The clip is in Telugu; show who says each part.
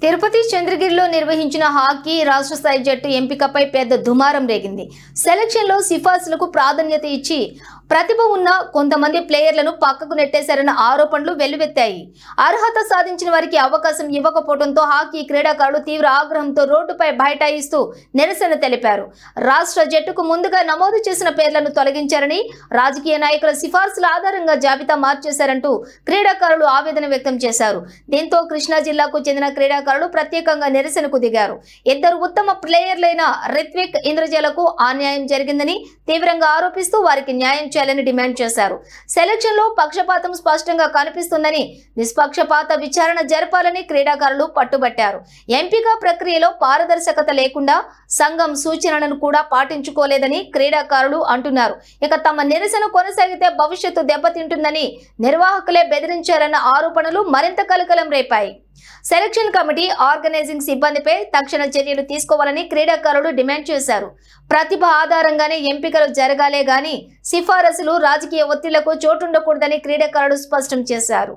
Speaker 1: తిరుపతి చంద్రగిరిలో నిర్వహించిన హాకీ రాష్ట్ర స్థాయి జట్టు ఎంపికపై పెద్ద దుమారం రేగింది. సెలక్షన్లో సిఫార్సులకు ప్రాధాన్యత ఇచ్చి ప్రతిభ ఉన్న కొంతమంది ప్లేయర్లను పక్కకు నెట్టేశారన్న ఆరోపణలు వెల్లువెత్తాయి. అర్హత సాధించిన వారికి అవకాశం ఇవ్వకపోవడంతో హాకీ క్రీడాకారులు తీవ్ర ఆగ్రహంతో రోడ్డుపై బైఠాయిస్తూ నిరసన తెలిపారు. రాష్ట్ర జట్టుకు ముందుగా నమోదు చేసిన పేర్లను తొలగించారని, రాజకీయ నాయకుల సిఫార్సుల ఆధారంగా జాబితా మార్చేశారంటూ క్రీడాకారులు ఆవేదన వ్యక్తం చేశారు. దీంతో కృష్ణా జిల్లాకు చెందిన క్రీడాకారులు ప్రత్యేకంగా నిరసనకు దిగారు. ఇద్దరు ఉత్తమ ప్లేయర్లైన రిత్విక్, ఇంద్రజలకు అన్యాయం జరిగిందని తీవ్రంగా ఆరోపిస్తూ వారికి న్యాయం చేయాలని డిమాండ్ చేశారు. సెలక్షన్ లో పక్షపాతం స్పష్టంగా కనిపిస్తుందని, నిష్పక్షపాత విచారణ జరపాలని క్రీడాకారులు పట్టుబట్టారు. ఎంపిక ప్రక్రియలో పారదర్శకత లేకుండా సంఘం సూచనలను కూడా పాటించుకోలేదని క్రీడాకారులు అంటున్నారు. ఇక తమ నిరసన కొనసాగితే భవిష్యత్తు దెబ్బతింటుందని నిర్వాహకులే బెదిరించారన్న ఆరోపణలు మరింత కలకలం రేపాయి. సెలక్షన్ కమిటీ, ఆర్గనైజింగ్ సిబ్బందిపై తక్షణ చర్యలు తీసుకోవాలని క్రీడాకారులు డిమాండ్ చేశారు. ప్రతిభ ఆధారంగానే ఎంపికలు జరగాలే గాని సిఫారసులు, రాజకీయ ఒత్తిళ్లకు చోటుండకూడదని క్రీడాకారులు స్పష్టం చేశారు.